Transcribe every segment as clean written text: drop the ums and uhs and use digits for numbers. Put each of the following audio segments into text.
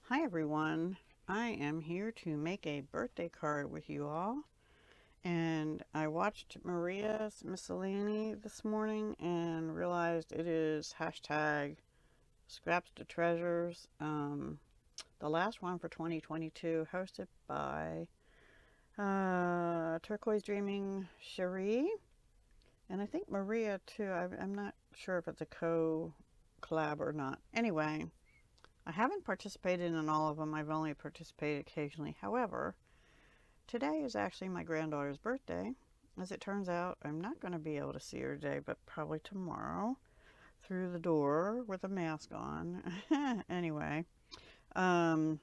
Hi everyone, I am here to make a birthday card with you all, and I watched Maria's Miscellany this morning and realized it is hashtag scraps to treasures, the last one for 2022, hosted by Turquoise Dreaming Sheree, and I think Maria too. I'm not sure if it's a collab or not. Anyway, I haven't participated in all of them. I've only participated occasionally. However, today is actually my granddaughter's birthday. As it turns out, I'm not going to be able to see her today, but probably tomorrow through the door with a mask on. Anyway, um,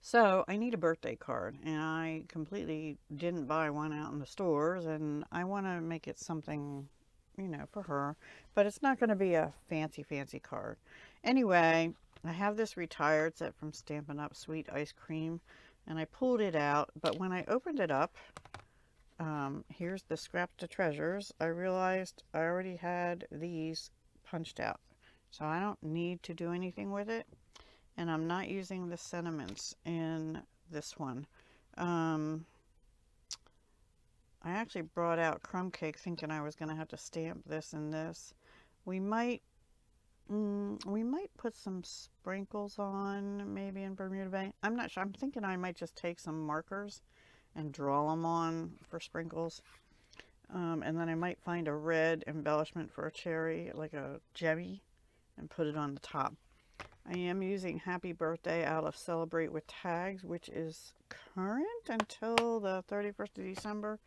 so I need a birthday card, and I completely didn't buy one out in the stores, and I want to make it something, for her, but it's not going to be a fancy card. Anyway, I have this retired set from Stampin' Up! Sweet Ice Cream, and I pulled it out, but when I opened it up, here's the Scraps to Treasures. I realized I already had these punched out, so I don't need to do anything with it, and I'm not using the sentiments in this one. Um, I actually brought out crumb cake thinking I was going to have to stamp this and this. We might we might put some sprinkles on, maybe in Bermuda Bay. I'm not sure. I'm thinking I might just take some markers and draw them on for sprinkles. And then I might find a red embellishment for a cherry, like a gemmy, and put it on the top. I am using Happy Birthday out of Celebrate with Tags, which is current until the 31st of December.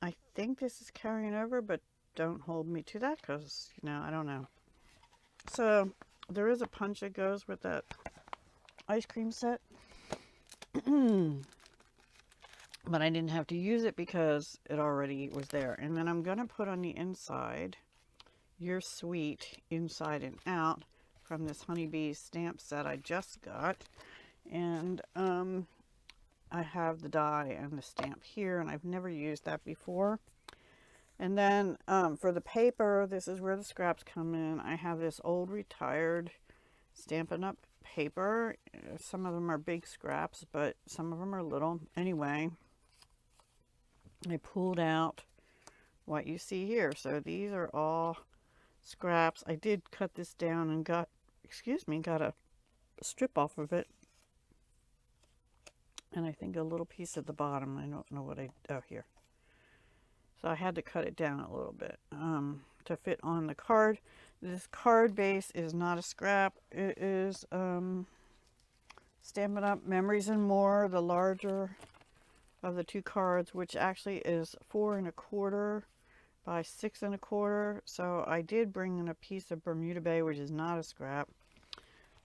I think this is carrying over, but don't hold me to that because, I don't know. So there is a punch that goes with that ice cream set. But I didn't have to use it because it already was there. And then I'm going to put on the inside, You're Sweet, Inside and Out, from this Honeybee stamp set I just got. And I have the die and the stamp here, and I've never used that before. And then for the paper, this is where the scraps come in. I have this old retired Stampin' Up! Paper. Some of them are big scraps, but some of them are little. Anyway, I pulled out what you see here. So these are all scraps. I did cut this down and got a strip off of it. And I think a little piece at the bottom. I don't know what here. So I had to cut it down a little bit to fit on the card. This card base is not a scrap. It is Stampin' Up! Memories and More, the larger of the two cards, which actually is 4 1/4 by 6 1/4. So I did bring in a piece of Bermuda Bay, which is not a scrap.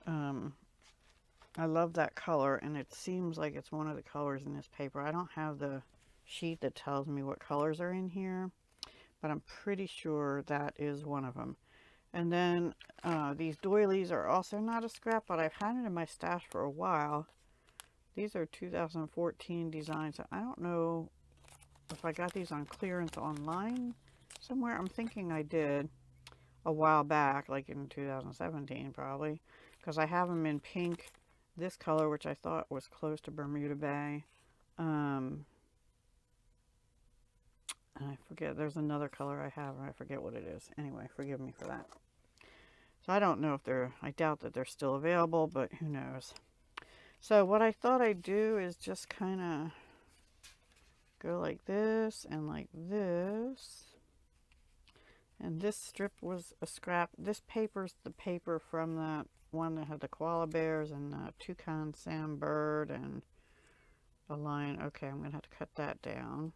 I love that color, and it seems like it's one of the colors in this paper. I don't have the sheet that tells me what colors are in here, but I'm pretty sure that is one of them. And then these doilies are also not a scrap, but I've had it in my stash for a while. These are 2014 designs. I don't know if I got these on clearance online somewhere. I'm thinking I did a while back, like in 2017 probably, because I have them in pink, this color, which I thought was close to Bermuda Bay. And I forget, there's another color I have, and I forget what it is. Anyway, forgive me for that. So I don't know if I doubt that they're still available, but who knows. So what I thought I'd do is just kind of go like this and like this. And this strip was a scrap. This paper's the paper from that one that had the koala bears and toucan Sam bird and a lion. Okay, I'm going to have to cut that down.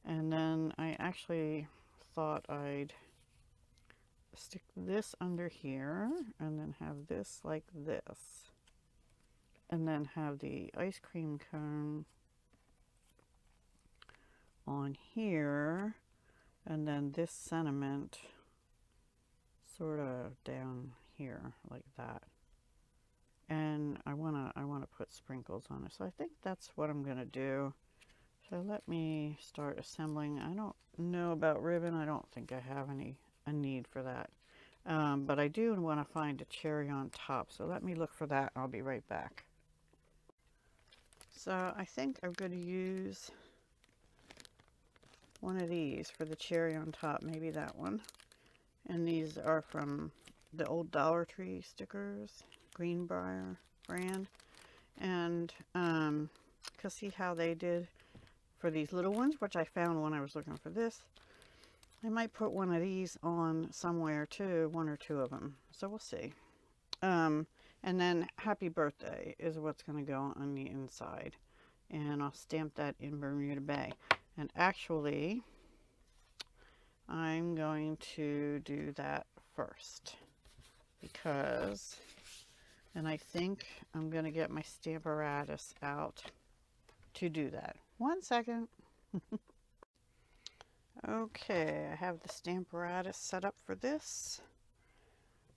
And then I actually thought I'd stick this under here and then have this like this. And then have the ice cream cone on here. And then this sentiment sort of down here like that. And I wanna put sprinkles on it. So I think that's what I'm gonna do. So let me start assembling. I don't know about ribbon. I don't think I have a need for that. But I do want to find a cherry on top, so let me look for that. I'll be right back. So I think I'm going to use one of these for the cherry on top, maybe that one. And these are from the old Dollar Tree stickers, Greenbrier brand. And cause see how they did for these little ones, which I found when I was looking for this. I might put one of these on somewhere too, one or two of them. So we'll see. And then Happy Birthday is what's going to go on the inside. And I'll stamp that in Bermuda Bay. And actually, I'm going to do that first. Because, and I think I'm going to get my Stamparatus out to do that. 1 second. Okay, I have the Stamparatus set up for this.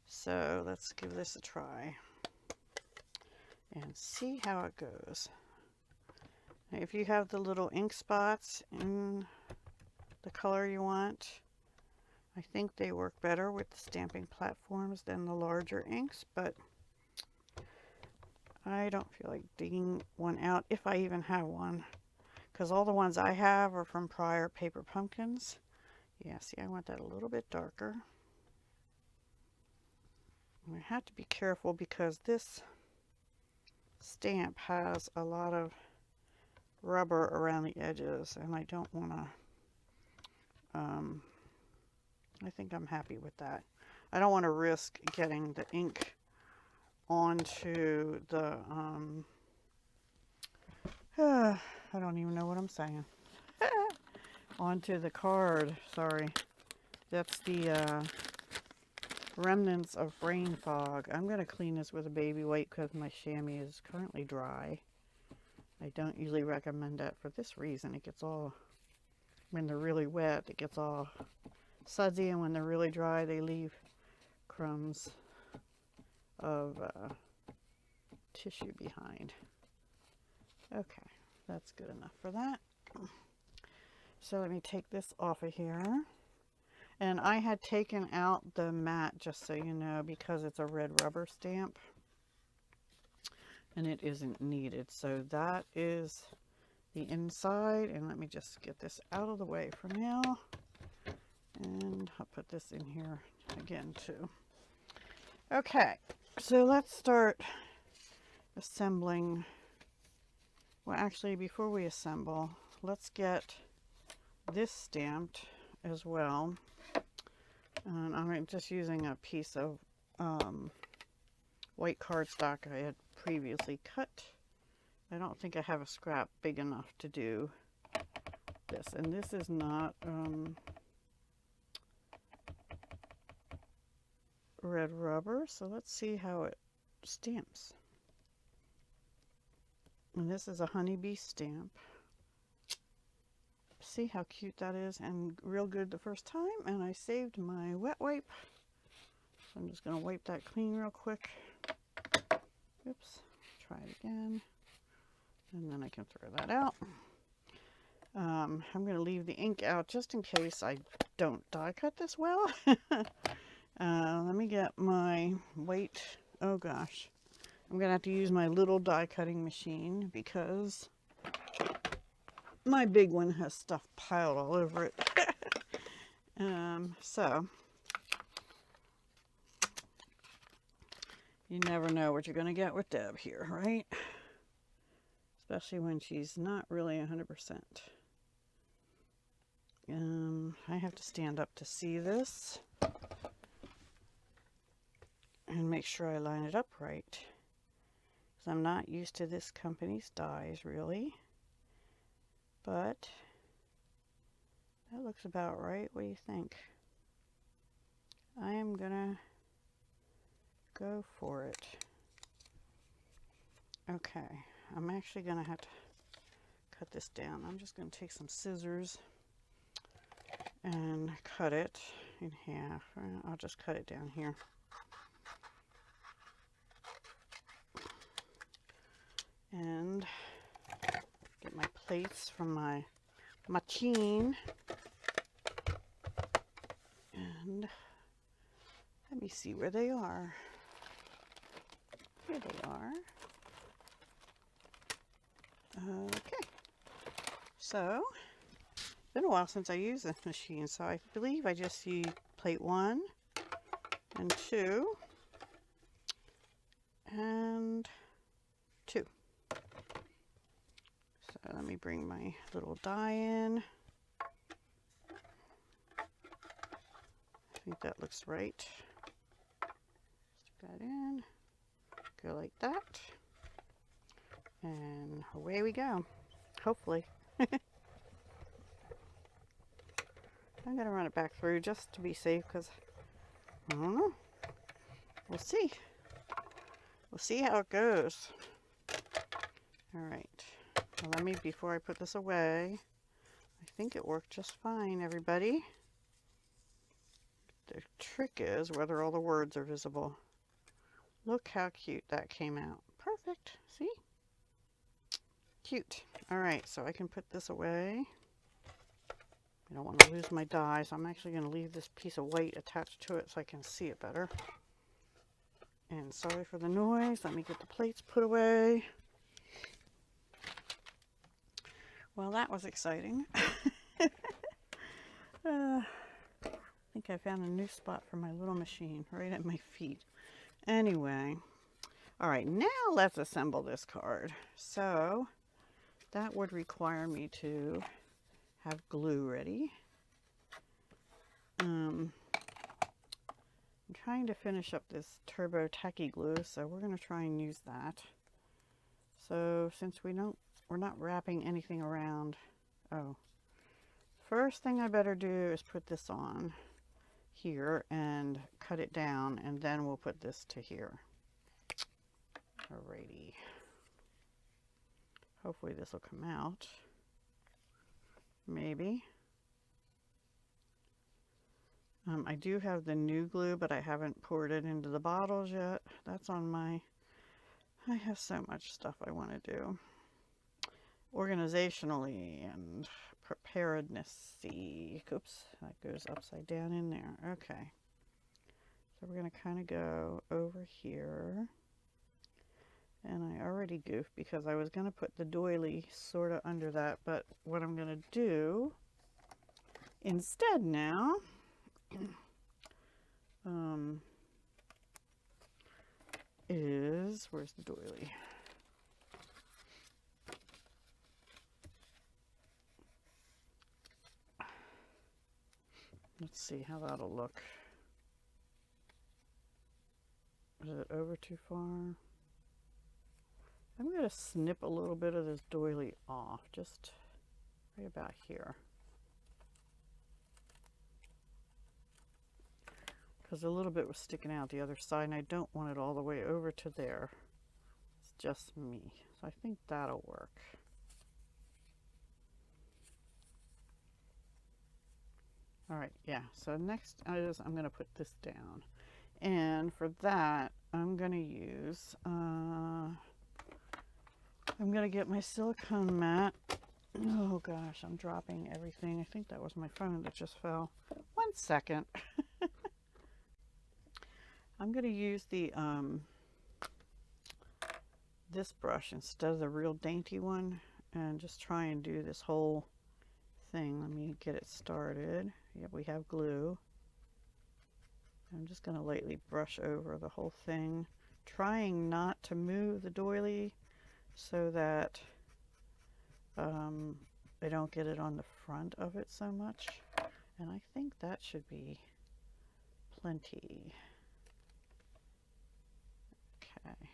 So let's give this a try and see how it goes. Now, if you have the little ink spots in the color you want, I think they work better with the stamping platforms than the larger inks, but I don't feel like digging one out if I even have one, because all the ones I have are from prior paper pumpkins. Yeah, see, I want that a little bit darker. And I have to be careful because this stamp has a lot of rubber around the edges, and I don't want to, I think I'm happy with that. I don't want to risk getting the ink onto the, I don't even know what I'm saying. Onto the card, sorry. That's the remnants of brain fog. I'm going to clean this with a baby wipe because my chamois is currently dry. I don't usually recommend that for this reason. It gets all, when they're really wet, it gets all sudsy, and when they're really dry, they leave crumbs of tissue behind. Okay, that's good enough for that. So let me take this off of here. And I had taken out the mat, just so you know, because it's a red rubber stamp. And it isn't needed. So that is the inside. And let me just get this out of the way for now. And I'll put this in here again too. Okay, so let's start assembling. Well, actually, before we assemble, let's get this stamped as well. And I'm just using a piece of white cardstock I had previously cut. I don't think I have a scrap big enough to do this. And this is not red rubber, so let's see how it stamps. And this is a honeybee stamp. See how cute that is, and real good the first time. And I saved my wet wipe, so I'm just going to wipe that clean real quick. Oops, try it again, and then I can throw that out. I'm going to leave the ink out just in case I don't die cut this well. Let me get my weight. Oh gosh, I'm going to have to use my little die cutting machine because my big one has stuff piled all over it. So you never know what you're going to get with Deb here, right? Especially when she's not really 100%. I have to stand up to see this and make sure I line it up right, because I'm not used to this company's dies really. But that looks about right. What do you think? I am gonna go for it. Okay, I'm actually gonna have to cut this down. I'm just gonna take some scissors and cut it in half. I'll just cut it down here. And get my plates from my machine. And Let me see where they are. Here they are. Okay. So, it's been a while since I used this machine, so I believe I just used plate 1 and 2 and 2. So let me bring my little die in. I think that looks right. Stick that in. Go like that. And away we go. Hopefully. I'm going to run it back through just to be safe because I don't know. We'll see. We'll see how it goes. Alright. Well, let me, before I put this away, I think it worked just fine, everybody. The trick is whether all the words are visible. Look how cute that came out. Perfect. See? Cute. Alright, so I can put this away. I don't want to lose my die, so I'm actually going to leave this piece of white attached to it so I can see it better. And sorry for the noise. Let me get the plates put away. Well, that was exciting. I think I found a new spot for my little machine right at my feet. Anyway, all right, now let's assemble this card. So that would require me to have glue ready. I'm trying to finish up this turbo tacky glue, so we're going to try and use that. So since we're not wrapping anything around, first thing I better do is put this on here and cut it down, and then we'll put this to here. Alrighty. Hopefully this will come out. Maybe. I do have the new glue, but I haven't poured it into the bottles yet. That's on my... I have so much stuff I want to do. Organizationally and preparedness-y. Oops, that goes upside down in there. Okay. So we're going to kind of go over here. And I already goofed because I was going to put the doily sort of under that, but what I'm going to do instead now is, where's the doily? Let's see how that'll look. Is it over too far? I'm going to snip a little bit of this doily off, just right about here. Because a little bit was sticking out the other side, and I don't want it all the way over to there. It's just me. So I think that'll work. Alright, yeah. So next I'm going to put this down. And for that, I'm going to use... I'm going to get my silicone mat. Oh gosh, I'm dropping everything. I think that was my phone that just fell. 1 second. I'm going to use the this brush instead of the real dainty one and just try and do this whole thing. Let me get it started. Yep, we have glue. I'm just going to lightly brush over the whole thing, trying not to move the doily so that I don't get it on the front of it so much. And I think that should be plenty. Okay.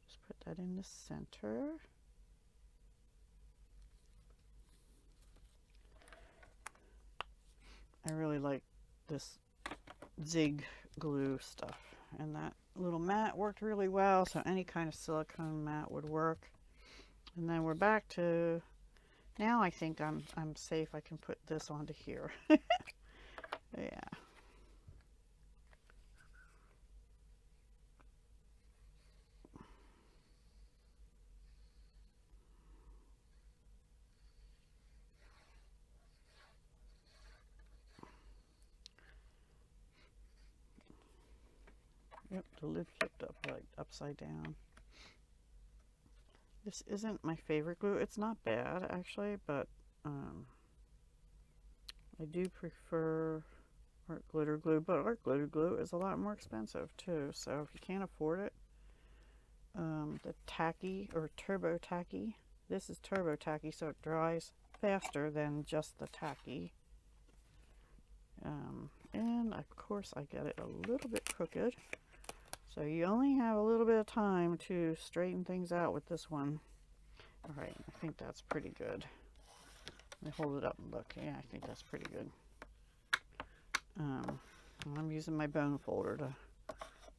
Just put that in the center. I really like this zig glue stuff, and that little mat worked really well, so any kind of silicone mat would work. And then we're back to, now I think I'm safe. I can put this onto here. Yeah. Yep, the lid flipped up, like upside down. This isn't my favorite glue. It's not bad actually, but I do prefer art glitter glue, but art glitter glue is a lot more expensive too. So if you can't afford it, the tacky or turbo tacky, this is turbo tacky, so it dries faster than just the tacky. And of course I get it a little bit crooked, so you only have a little bit of time to straighten things out with this one. All right, I think that's pretty good. Let me hold it up and look. Yeah, I think that's pretty good. I'm using my bone folder to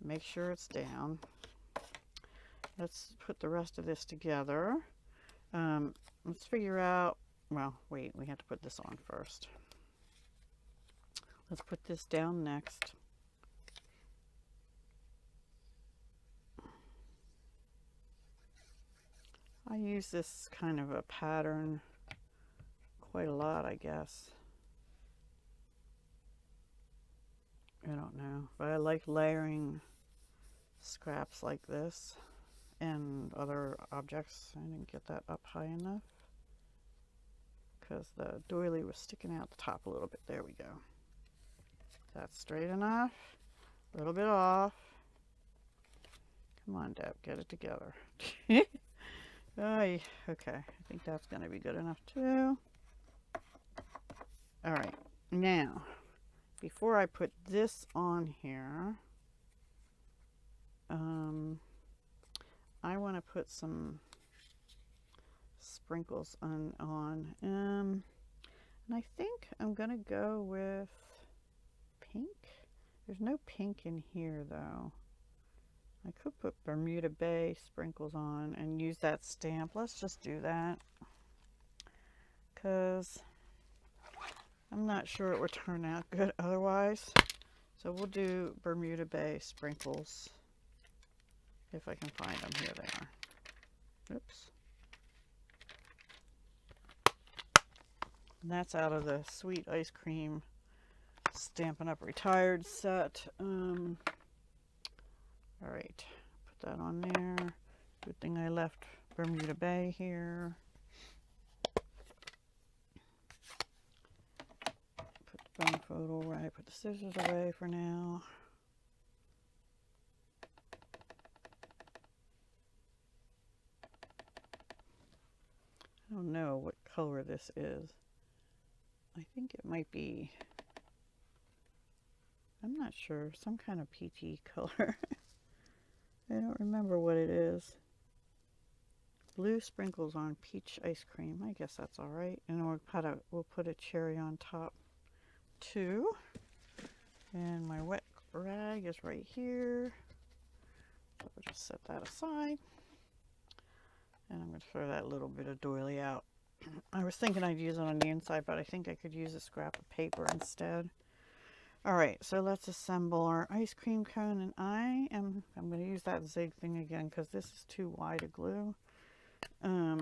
make sure it's down. Let's put the rest of this together. Let's figure out, well, wait, we have to put this on first. Let's put this down next. I use this kind of a pattern quite a lot, I guess. I don't know, but I like layering scraps like this and other objects. I didn't get that up high enough because the doily was sticking out the top a little bit. There we go. That's straight enough. A little bit off. Come on, Deb, get it together. Okay, I think that's going to be good enough too. All right, now, before I put this on here, I want to put some sprinkles on. And I think I'm going to go with pink. There's no pink in here though. I could put Bermuda Bay sprinkles on and use that stamp. Let's just do that, because I'm not sure it would turn out good otherwise. So we'll do Bermuda Bay sprinkles if I can find them. Here they are. Oops. And that's out of the Sweet Ice Cream Stampin' Up! Retired set. All right, put that on there. Good thing I left Bermuda Bay here. Put the bone photo away, put the scissors away for now. I don't know what color this is. I think it might be, I'm not sure, some kind of peachy color. I don't remember what it is. Blue sprinkles on peach ice cream. I guess that's all right. And we'll put a cherry on top too. And my wet rag is right here. So we'll just set that aside. And I'm going to throw that little bit of doily out. I was thinking I'd use it on the inside, but I think I could use a scrap of paper instead. All right, so let's assemble our ice cream cone, and I'm going to use that zig thing again because this is too wide a glue. I'm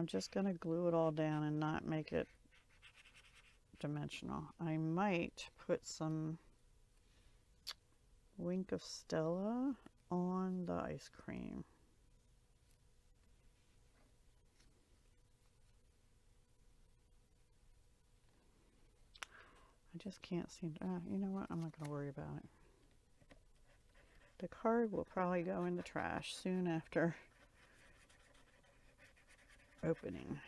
just going to glue it all down and not make it dimensional. I might put some Wink of Stella on the ice cream. I just can't seem to, you know what, I'm not going to worry about it. The card will probably go in the trash soon after opening.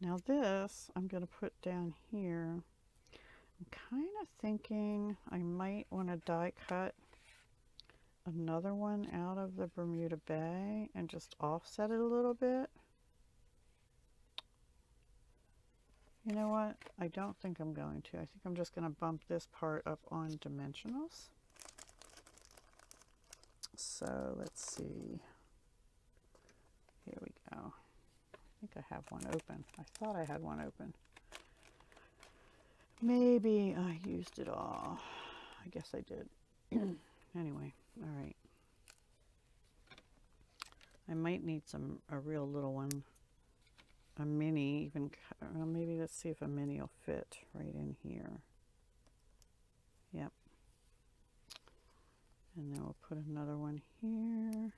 Now this, I'm going to put down here. I'm kind of thinking I might want to die cut another one out of the Bermuda Bay and just offset it a little bit. You know what? I don't think I'm going to. I think I'm just going to bump this part up on dimensionals. So let's see. Here we go. I think I have one open. I thought I had one open. Maybe I used it all. I guess I did. Anyway, all right. I might need a real little one. A mini, even, maybe let's see if a mini will fit right in here. Yep. And then we'll put another one here,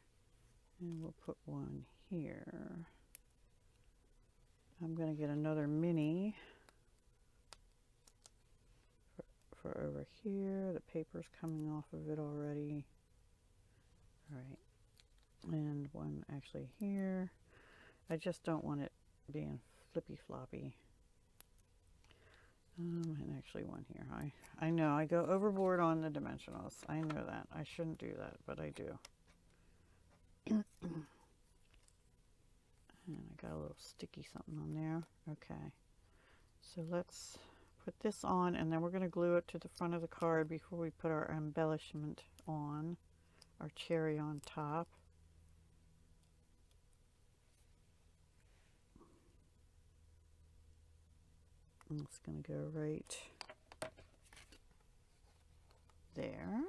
and we'll put one here. I'm going to get another mini for over here. The paper's coming off of it already. All right. And one actually here. I just don't want it being flippy floppy. And actually one here. I know I go overboard on the dimensionals. I know that. I shouldn't do that, but I do. And I got a little sticky something on there. Okay. So let's put this on, and then we're going to glue it to the front of the card before we put our embellishment on, our cherry on top. And it's going to go right there.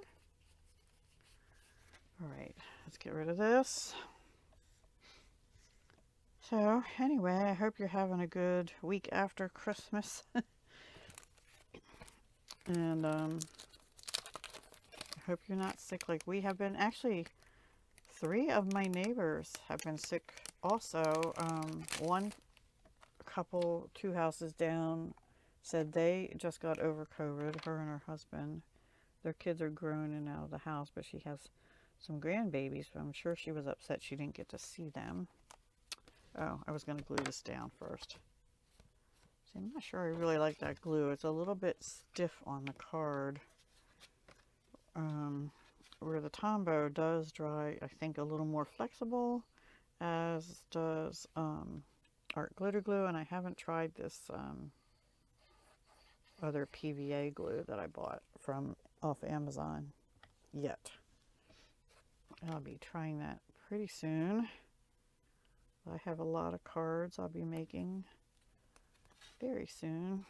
All right, let's get rid of this. So anyway, I hope you're having a good week after Christmas. And I hope you're not sick like we have been. Actually, 3 of my neighbors have been sick also. One couple 2 houses down said they just got over COVID, her and her husband. Their kids are grown and out of the house, but she has some grandbabies, but I'm sure she was upset she didn't get to see them. Oh, I was going to glue this down first. See, I'm not sure I really like that glue. It's a little bit stiff on the card. Where the Tombow does dry, I think, a little more flexible, as does Art Glitter Glue, and I haven't tried this other PVA glue that I bought from off Amazon yet. I'll be trying that pretty soon. I have a lot of cards I'll be making very soon.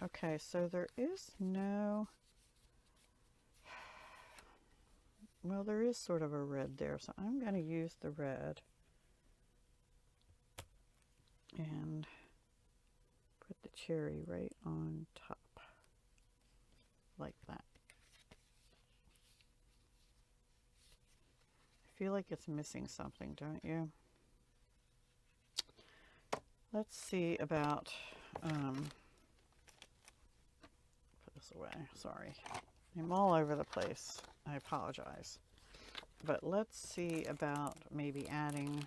Okay, so there is no, well, there is sort of a red there, so I'm going to use the red and put the cherry right on top, like that. I feel like it's missing something, don't you? Let's see about, put this away, sorry. I'm all over the place. I apologize. But let's see about maybe adding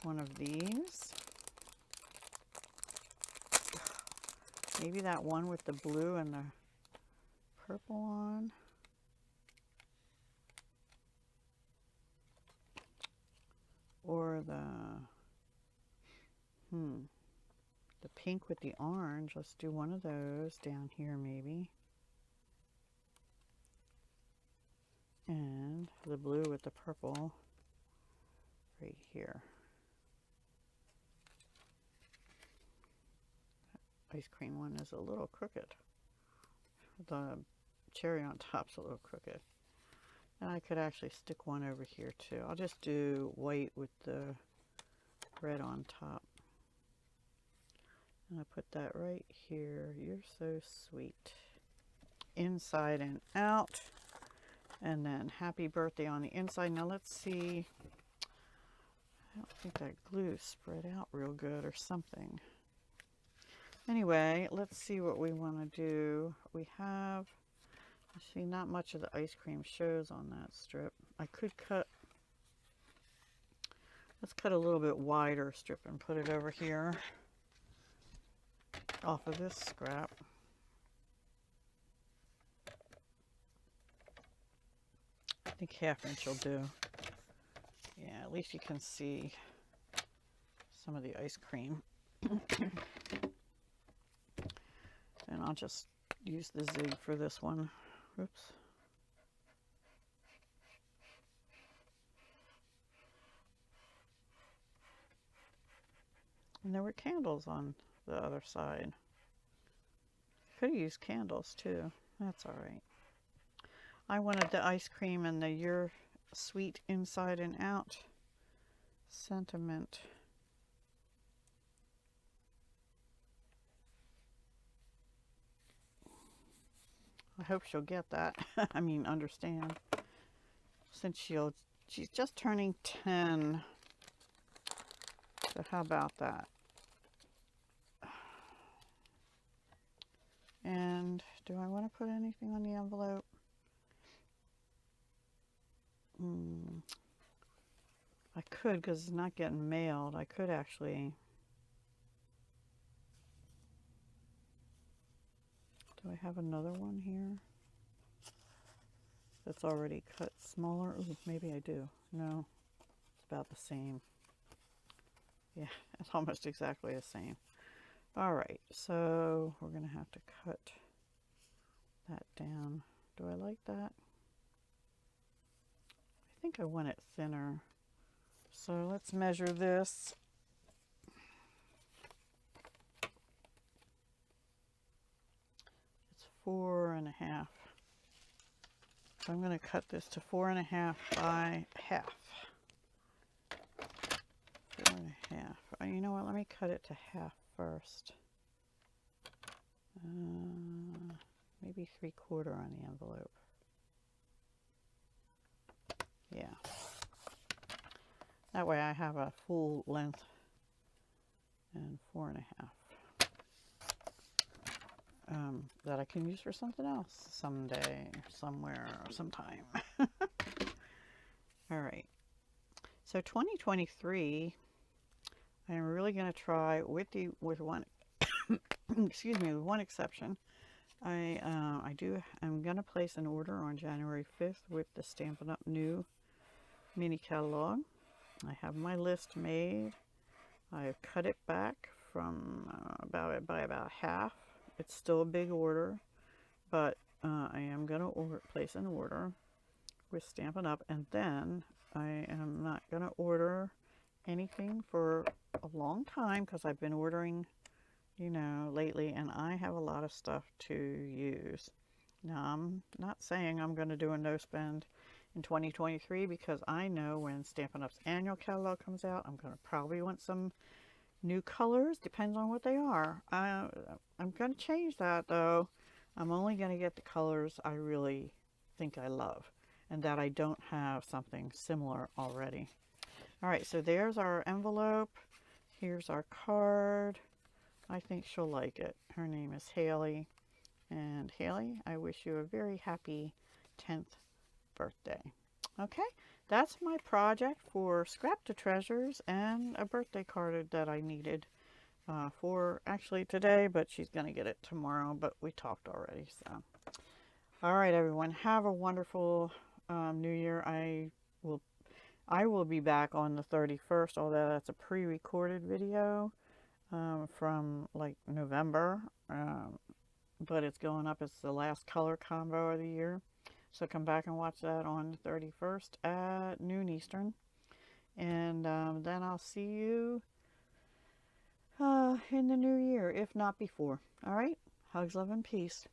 one of these. Maybe that one with the blue and the purple on. Or the pink with the orange. Let's do one of those down here maybe. And the blue with the purple right here. That ice cream one is a little crooked. The cherry on top's a little crooked. And I could actually stick one over here too. I'll just do white with the red on top. And I put that right here. You're so sweet. Inside and out. And then happy birthday on the inside. Now let's see. I don't think that glue spread out real good or something. Anyway, let's see what we want to do. We have, see, not much of the ice cream shows on that strip. I could cut, let's cut a little bit wider strip and put it over here off of this scrap. I think 1/2 inch will do. Yeah, at least you can see some of the ice cream. And I'll just use the zig for this one. Oops. And there were candles on the other side. Could have used candles too. That's all right. I wanted the ice cream and the "You're sweet inside and out" sentiment. I hope she'll get that. I mean, understand. Since she's just turning 10. So how about that? And do I want to put anything on the envelope? I could, because it's not getting mailed. I could actually. Do I have another one here that's already cut smaller? Ooh, maybe I do. No, it's about the same. Yeah, it's almost exactly the same. All right, so we're going to have to cut that down. Do I like that? I think I want it thinner. So let's measure this. It's 4.5. So I'm going to cut this to 4.5 by half. 4.5. You know what? Let me cut it to half first. Maybe 3/4 on the envelope. Yeah. That way I have a full length and 4.5. That I can use for something else someday, somewhere, sometime. All right. So 2023, I'm really going to try with one excuse me, with one exception. I'm going to place an order on January 5th with the Stampin' Up! New mini catalog. I have my list made. I've cut it back from by about half. It's still a big order, but I am going to place an order with Stampin' Up! And then I am not going to order anything for a long time because I've been ordering, you know, lately, and I have a lot of stuff to use. Now, I'm not saying I'm going to do a no spend in 2023 because I know when Stampin' Up's annual catalog comes out, I'm going to probably want some new colors. Depends on what they are. I'm going to change that though. I'm only going to get the colors I really think I love and that I don't have something similar already. All right, so there's our envelope. Here's our card. I think she'll like it. Her name is Haley. And Haley, I wish you a very happy 10th birthday. Okay, that's my project for Scrap to Treasures and a birthday card that I needed for actually today, but she's going to get it tomorrow, but we talked already. So, all right, everyone, have a wonderful New Year. I will be back on the 31st, although that's a pre-recorded video from like November, but it's going up as the last color combo of the year. So come back and watch that on the 31st at noon Eastern. And then I'll see you in the new year, if not before. All right? Hugs, love, and peace.